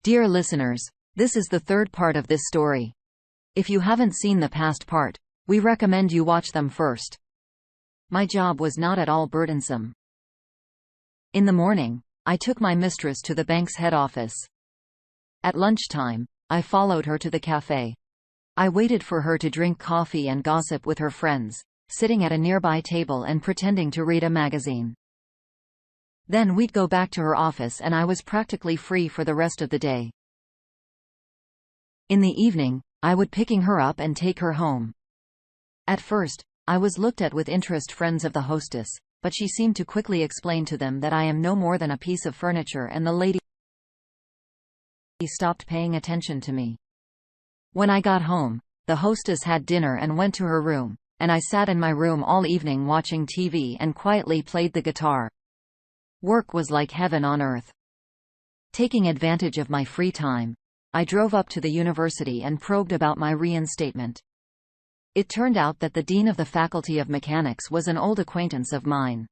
Dear listeners, this is the third part of this story. If you haven't seen the past part, we recommend you watch them first. My job was not at all burdensome. In the morning, I took my mistress to the bank's head office. At lunchtime, I followed her to the cafe. I waited for her to drink coffee and gossip with her friends, sitting at a nearby table and pretending to read a magazine. Then we'd go back to her office and I was practically free for the rest of the day. In the evening, I would picking her up and take her home. At first, I was looked at with interest friends of the hostess, but she seemed to quickly explain to them that I am no more than a piece of furniture, and the lady stopped paying attention to me. When I got home, the hostess had dinner and went to her room, and I sat in my room all evening watching TV and quietly played the guitar. Work was like heaven on earth. Taking advantage of my free time, I drove up to the university and probed about my reinstatement. It turned out that the dean of the Faculty of Mechanics was an old acquaintance of mine.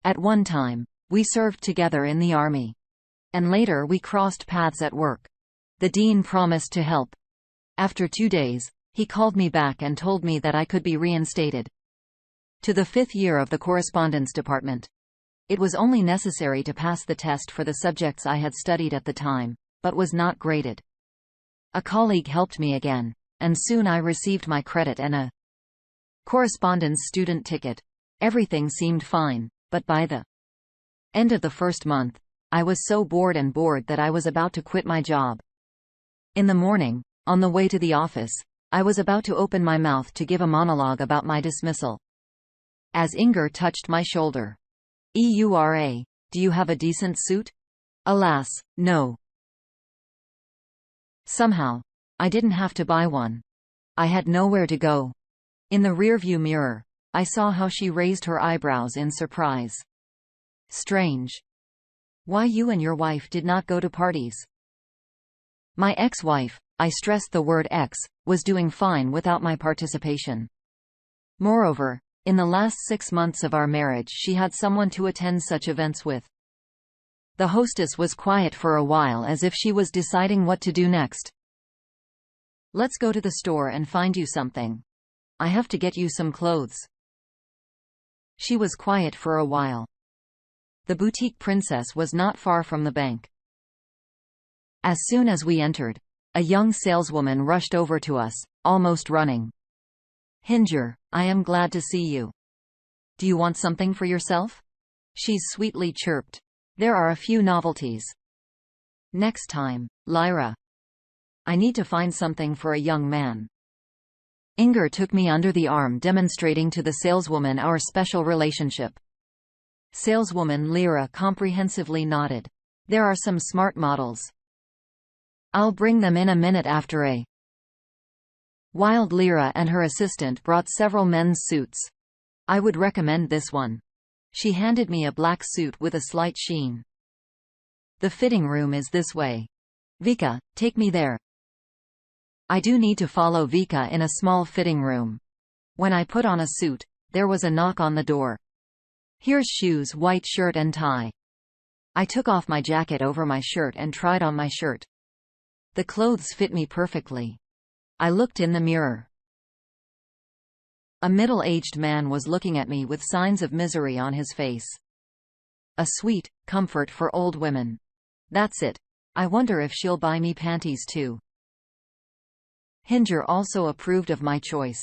At one time, we served together in the army. And later we crossed paths at work. The dean promised to help. After 2 days, he called me back and told me that I could be reinstated to the 5th year of the correspondence department. It was only necessary to pass the test for the subjects I had studied at the time, but was not graded. A colleague helped me again, and soon I received my credit and a correspondence student ticket. Everything seemed fine, but by the end of the first month, I was so bored that I was about to quit my job. In the morning, on the way to the office, I was about to open my mouth to give a monologue about my dismissal, as Inger touched my shoulder. "Eura, do you have a decent suit?" "Alas, no." Somehow, I didn't have to buy one. I had nowhere to go. In the rearview mirror, I saw how she raised her eyebrows in surprise. "Strange. Why you and your wife did not go to parties?" My ex-wife, I stressed the word ex, was doing fine without my participation. Moreover, in the last 6 months of our marriage she had someone to attend such events with. The hostess was quiet for a while as if she was deciding what to do next. "Let's go to the store and find you something. I have to get you some clothes." She was quiet for a while. The boutique princess was not far from the bank. As soon as we entered, a young saleswoman rushed over to us, almost running. "Hinger, I am glad to see you. Do you want something for yourself?" she sweetly chirped. "There are a few novelties. Next time, Lyra. I need to find something for a young man." Inger took me under the arm, demonstrating to the saleswoman our special relationship. Saleswoman Lyra comprehensively nodded. "There are some smart models. I'll bring them in a minute after a." Wild Lyra and her assistant brought several men's suits. "I would recommend this one." She handed me a black suit with a slight sheen. "The fitting room is this way. Vika, take me there." I do need to follow Vika in a small fitting room. When I put on a suit, there was a knock on the door. "Here's shoes, white shirt and tie." I took off my jacket over my shirt and tried on my shirt. The clothes fit me perfectly. I looked in the mirror. A middle-aged man was looking at me with signs of misery on his face. A sweet comfort for old women. That's it. I wonder if she'll buy me panties too. Hinger also approved of my choice.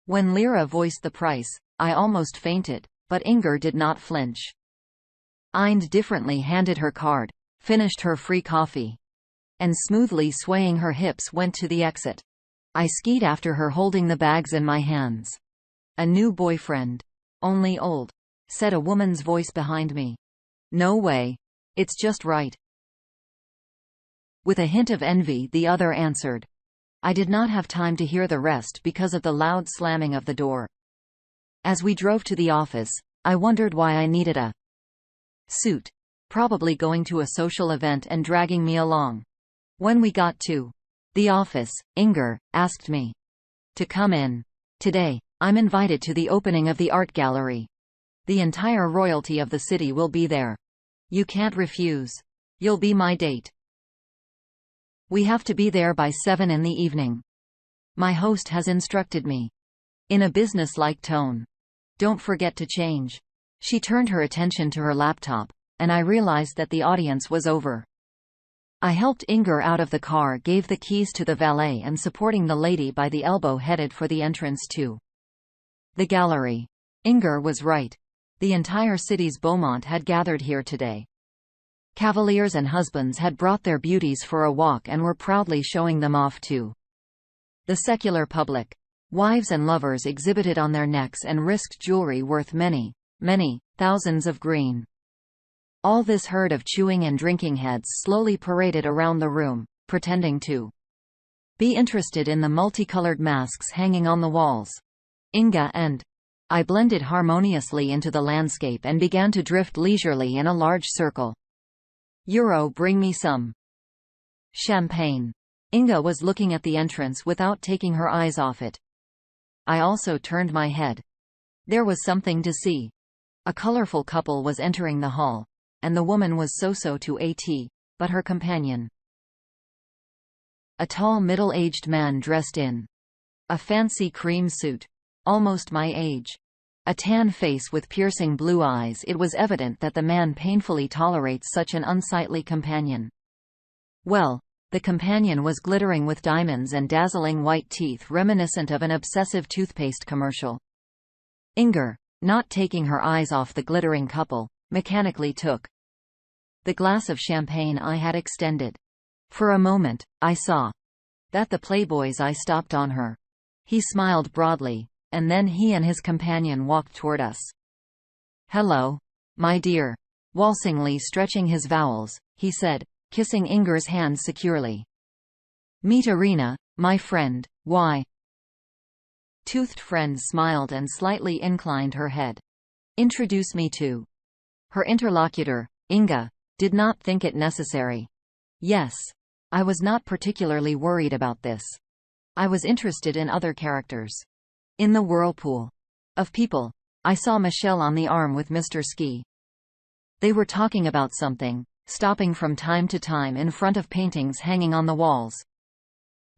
When Lyra voiced the price, I almost fainted, but Inger did not flinch. Ind differently handed her card, finished her free coffee, and smoothly swaying her hips went to the exit. I skied after her holding the bags in my hands. "A new boyfriend. Only old," said a woman's voice behind me. "No way. It's just right." With a hint of envy the other answered. I did not have time to hear the rest because of the loud slamming of the door. As we drove to the office, I wondered why I needed a suit. Probably going to a social event and dragging me along. When we got to the office, Inger asked me to come in. "Today, I'm invited to the opening of the art gallery. The entire royalty of the city will be there. You can't refuse. You'll be my date." We have to be there by 7 in the evening. My host has instructed me. In a business-like tone. Don't forget to change. She turned her attention to her laptop, and I realized that the audience was over. I helped Inger out of the car, gave the keys to the valet, and supporting the lady by the elbow headed for the entrance to the gallery. Inger was right. The entire city's Beaumont had gathered here today. Cavaliers and husbands had brought their beauties for a walk and were proudly showing them off to the secular public. Wives and lovers exhibited on their necks and risked jewelry worth many, many thousands of green. All this herd of chewing and drinking heads slowly paraded around the room, pretending to be interested in the multicolored masks hanging on the walls. Inga and I blended harmoniously into the landscape and began to drift leisurely in a large circle. Bring me some champagne. Inga was looking at the entrance without taking her eyes off it. I also turned my head. There was something to see. A colorful couple was entering the hall, and the woman was so-so to at, but her companion, a tall middle-aged man dressed in a fancy cream suit, almost my age. A tan face with piercing blue eyes. It was evident that the man painfully tolerates such an unsightly companion. Well, the companion was glittering with diamonds and dazzling white teeth reminiscent of an obsessive toothpaste commercial. Inger, not taking her eyes off the glittering couple, mechanically took the glass of champagne I had extended. For a moment, I saw that the playboy's eye stopped on her. He smiled broadly, and then he and his companion walked toward us. "Hello, my dear." Waltzingly stretching his vowels, he said, kissing Inger's hand securely. "Meet Irina, my friend." "Why?" Toothed friend smiled and slightly inclined her head. "Introduce me to." Her interlocutor, Inga, did not think it necessary. Yes. I was not particularly worried about this. I was interested in other characters. In the whirlpool of people, I saw Michelle on the arm with Mr. Ski. They were talking about something, stopping from time to time in front of paintings hanging on the walls.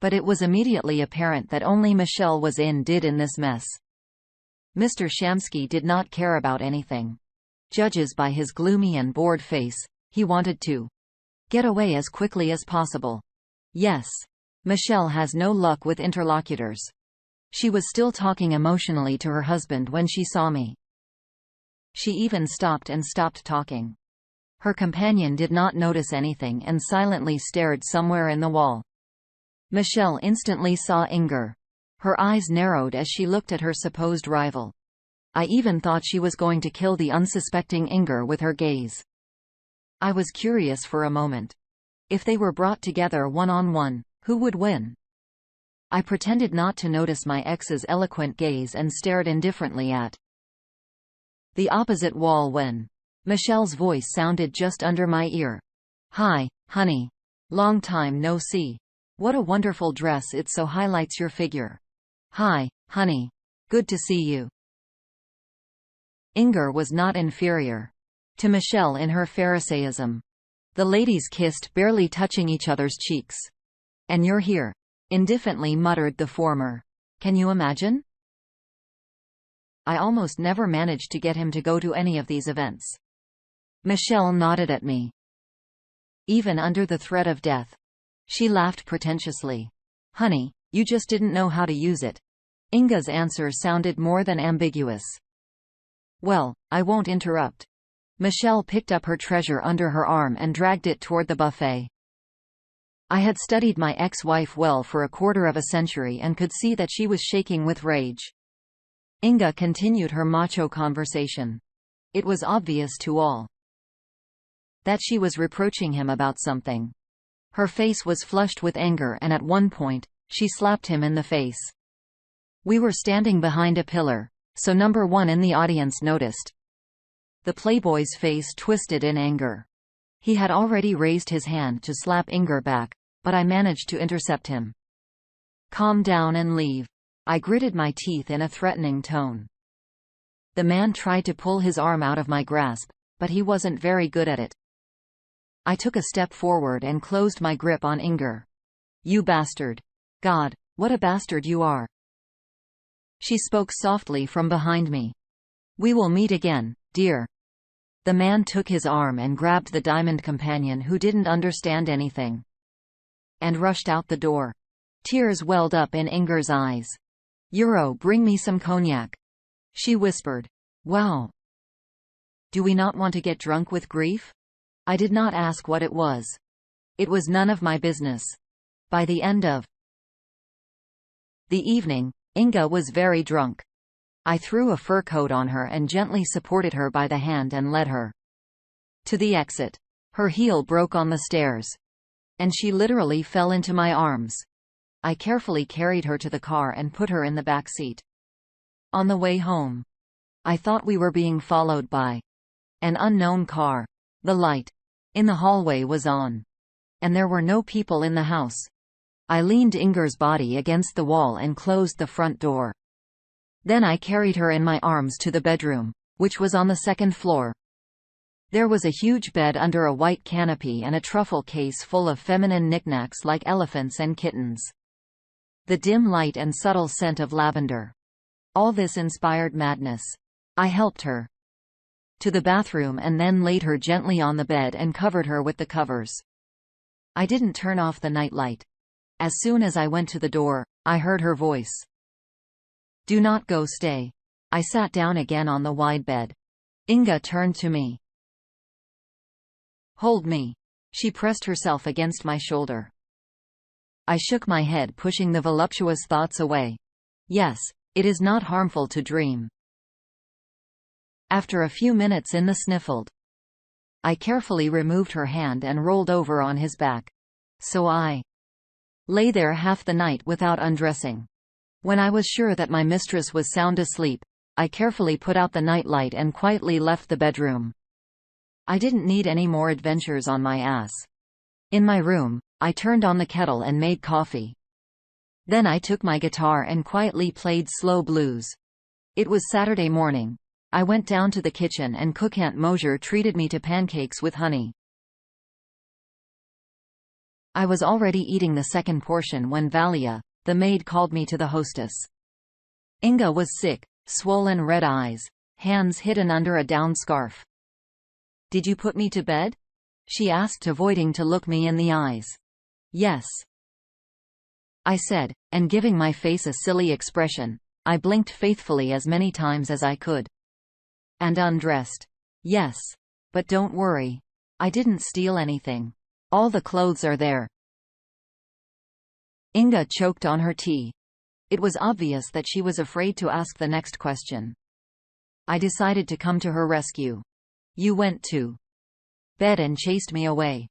But it was immediately apparent that only Michelle was in this mess. Mr. Shamsky did not care about anything. Judges by his gloomy and bored face, he wanted to get away as quickly as possible. Yes. Michelle has no luck with interlocutors. She was still talking emotionally to her husband when she saw me. She even stopped talking. Her companion did not notice anything and silently stared somewhere in the wall. Michelle instantly saw Inger. Her eyes narrowed as she looked at her supposed rival. I even thought she was going to kill the unsuspecting Inger with her gaze. I was curious for a moment. If they were brought together one-on-one, who would win? I pretended not to notice my ex's eloquent gaze and stared indifferently at the opposite wall when Michelle's voice sounded just under my ear. "Hi, honey. Long time no see. What a wonderful dress, it so highlights your figure." "Hi, honey. Good to see you." Inger was not inferior to Michelle in her Pharisaism. The ladies kissed, barely touching each other's cheeks. "And you're here," indifferently muttered the former. "Can you imagine?" I almost never managed to get him to go to any of these events. Michelle nodded at me. "Even under the threat of death?" She laughed pretentiously. "Honey, you just didn't know how to use it." Inga's answer sounded more than ambiguous. "Well, I won't interrupt." Michelle picked up her treasure under her arm and dragged it toward the buffet. I had studied my ex-wife well for a quarter of a century and could see that she was shaking with rage. Inga continued her macho conversation. It was obvious to all that she was reproaching him about something. Her face was flushed with anger and at one point, she slapped him in the face. We were standing behind a pillar, so number one in the audience noticed. The playboy's face twisted in anger. He had already raised his hand to slap Inger back, but I managed to intercept him. "Calm down and leave." I gritted my teeth in a threatening tone. The man tried to pull his arm out of my grasp, but he wasn't very good at it. I took a step forward and closed my grip on Inger. You bastard. God, what a bastard you are. She spoke softly from behind me. We will meet again, dear. The man took his arm and grabbed the diamond companion who didn't understand anything, and rushed out the door. Tears welled up in Inger's eyes. Euro, bring me some cognac, she whispered. Wow. Do we not want to get drunk with grief? I did not ask what it was. It was none of my business. By the end of the evening, Inga was very drunk. I threw a fur coat on her and gently supported her by the hand and led her to the exit. Her heel broke on the stairs, and she literally fell into my arms. I carefully carried her to the car and put her in the back seat. On the way home, I thought we were being followed by an unknown car. The light in the hallway was on, and there were no people in the house. I leaned Inger's body against the wall and closed the front door. Then I carried her in my arms to the bedroom, which was on the second floor. There was a huge bed under a white canopy and a truffle case full of feminine knickknacks like elephants and kittens. The dim light and subtle scent of lavender. All this inspired madness. I helped her to the bathroom and then laid her gently on the bed and covered her with the covers. I didn't turn off the nightlight. As soon as I went to the door, I heard her voice. Do not go, stay. I sat down again on the wide bed. Inga turned to me. Hold me. She pressed herself against my shoulder. I shook my head, pushing the voluptuous thoughts away. Yes, it is not harmful to dream. After a few minutes in the sniffled, I carefully removed her hand and rolled over on his back. So I lay there half the night without undressing. When I was sure that my mistress was sound asleep, I carefully put out the nightlight and quietly left the bedroom. I didn't need any more adventures on my ass. In my room, I turned on the kettle and made coffee. Then I took my guitar and quietly played slow blues. It was Saturday morning. I went down to the kitchen and cook Aunt Mosier treated me to pancakes with honey. I was already eating the second portion when Valia, the maid, called me to the hostess. Inga was sick, swollen red eyes, hands hidden under a down scarf. Did you put me to bed? She asked, avoiding to look me in the eyes. Yes, I said, and giving my face a silly expression, I blinked faithfully as many times as I could. And undressed. Yes. But don't worry. I didn't steal anything. All the clothes are there. Inga choked on her tea. It was obvious that she was afraid to ask the next question. I decided to come to her rescue. You went to bed and chased me away.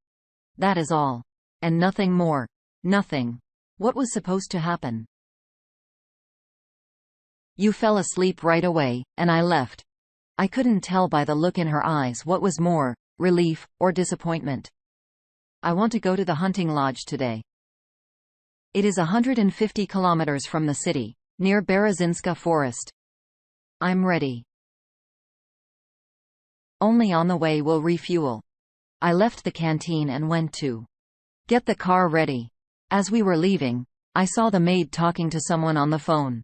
That is all. And nothing more. Nothing. What was supposed to happen? You fell asleep right away, and I left. I couldn't tell by the look in her eyes what was more, relief, or disappointment. I want to go to the hunting lodge today. It is 150 kilometers from the city, near Berezynska Forest. I'm ready. Only on the way we'll refuel. I left the canteen and went to get the car ready. As we were leaving, I saw the maid talking to someone on the phone.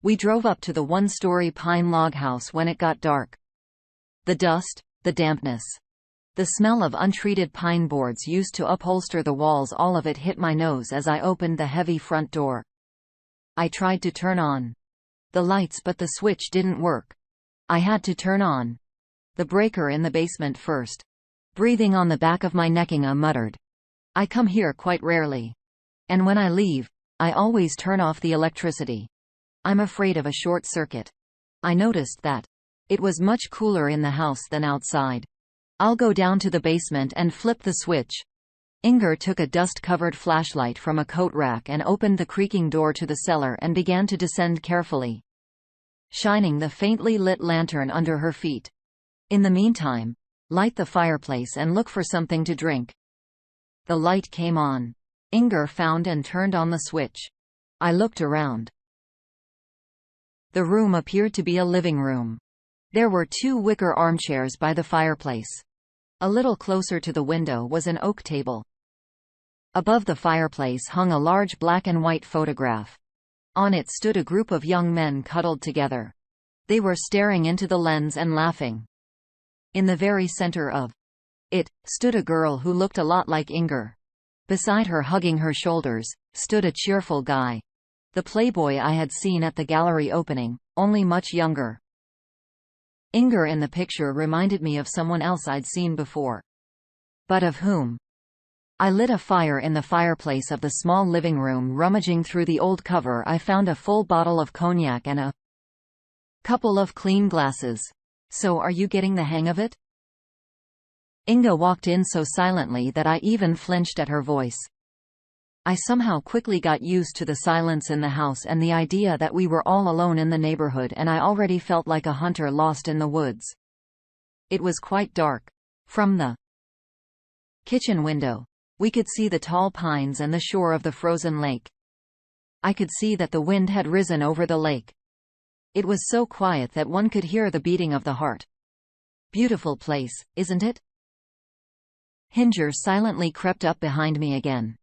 We drove up to the one-story pine log house when it got dark. The dust, the dampness, the smell of untreated pine boards used to upholster the walls, all of it hit my nose as I opened the heavy front door. I tried to turn on the lights, but the switch didn't work. I had to turn on the breaker in the basement first. Breathing on the back of my neck, Inga muttered, I come here quite rarely. And when I leave, I always turn off the electricity. I'm afraid of a short circuit. I noticed that it was much cooler in the house than outside. I'll go down to the basement and flip the switch. Inger took a dust-covered flashlight from a coat rack and opened the creaking door to the cellar and began to descend carefully, shining the faintly lit lantern under her feet. In the meantime, light the fireplace and look for something to drink. The light came on. Inger found and turned on the switch. I looked around. The room appeared to be a living room. There were 2 wicker armchairs by the fireplace. A little closer to the window was an oak table. Above the fireplace hung a large black and white photograph. On it stood a group of young men cuddled together. They were staring into the lens and laughing. In the very center of it stood a girl who looked a lot like Inger. Beside her, hugging her shoulders, stood a cheerful guy. The playboy I had seen at the gallery opening, only much younger. Inger in the picture reminded me of someone else I'd seen before. But of whom? I lit a fire in the fireplace of the small living room. Rummaging through the old cover, I found a full bottle of cognac and a couple of clean glasses. So are you getting the hang of it? Inga walked in so silently that I even flinched at her voice. I somehow quickly got used to the silence in the house and the idea that we were all alone in the neighborhood, and I already felt like a hunter lost in the woods. It was quite dark. From the kitchen window, we could see the tall pines and the shore of the frozen lake. I could see that the wind had risen over the lake. It was so quiet that one could hear the beating of the heart. Beautiful place, isn't it? Hinger silently crept up behind me again.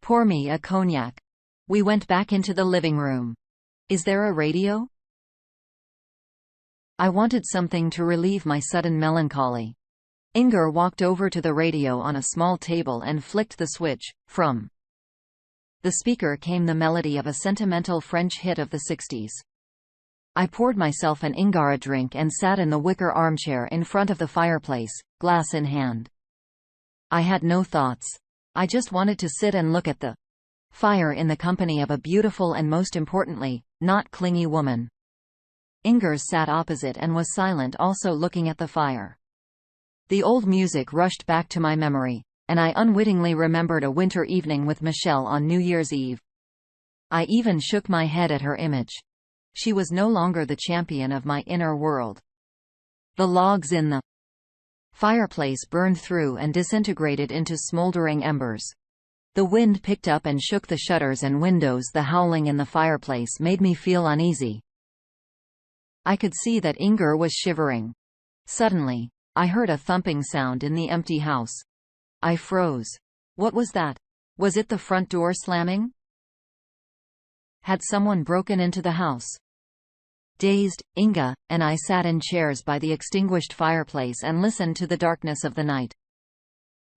Pour me a cognac. We went back into the living room. Is there a radio? I wanted something to relieve my sudden melancholy. Inger walked over to the radio on a small table and flicked the switch. From the speaker came the melody of a sentimental French hit of the 60s. I poured myself an Ingara drink and sat in the wicker armchair in front of the fireplace, glass in hand. I had no thoughts. I just wanted to sit and look at the fire in the company of a beautiful and, most importantly, not clingy woman. Inger sat opposite and was silent, also looking at the fire. The old music rushed back to my memory, and I unwittingly remembered a winter evening with Michelle on New Year's Eve. I even shook my head at her image. She was no longer the champion of my inner world. The logs in the fireplace burned through and disintegrated into smoldering embers. The wind picked up and shook the shutters and windows. The howling in the fireplace made me feel uneasy. I could see that Inger was shivering. Suddenly, I heard a thumping sound in the empty house. I froze. What was that? Was it the front door slamming? Had someone broken into the house? Dazed, Inga and I sat in chairs by the extinguished fireplace and listened to the darkness of the night.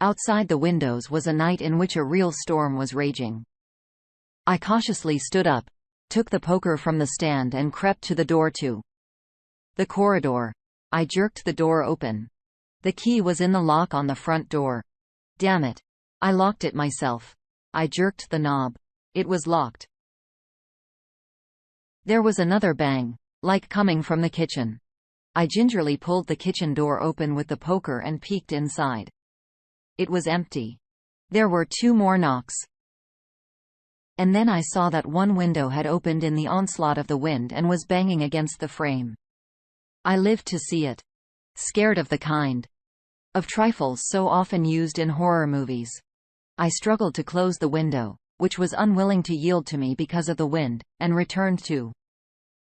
Outside the windows was a night in which a real storm was raging. I cautiously stood up, took the poker from the stand and crept to the door to the corridor. I jerked the door open. The key was in the lock on the front door. Damn it. I locked it myself. I jerked the knob. It was locked. There was another bang, like coming from the kitchen. I gingerly pulled the kitchen door open with the poker and peeked inside. It was empty. There were 2 more knocks. And then I saw that one window had opened in the onslaught of the wind and was banging against the frame. I lived to see it. Scared of the kind of trifles so often used in horror movies. I struggled to close the window, which was unwilling to yield to me because of the wind, and returned to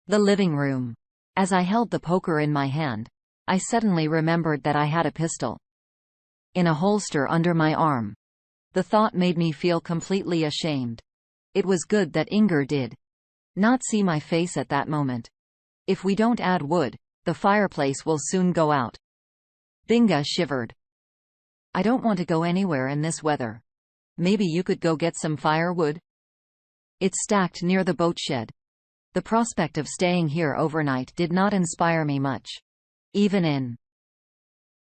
the living room. As I held the poker in my hand, I suddenly remembered that I had a pistol in a holster under my arm. The thought made me feel completely ashamed. It was good that Inger did not see my face at that moment. If we don't add wood, the fireplace will soon go out. Binga shivered. I don't want to go anywhere in this weather. Maybe you could go get some firewood? It's stacked near the boat shed. The prospect of staying here overnight did not inspire me much. Even in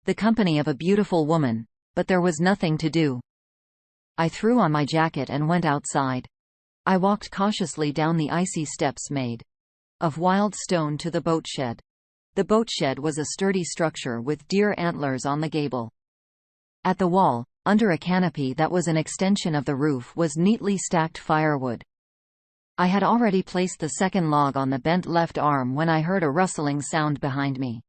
the company of a beautiful woman, but there was nothing to do. I threw on my jacket and went outside. I walked cautiously down the icy steps made of wild stone to the boat shed. The boat shed was a sturdy structure with deer antlers on the gable. At the wall, under a canopy that was an extension of the roof, was neatly stacked firewood. I had already placed the second log on the bent left arm when I heard a rustling sound behind me.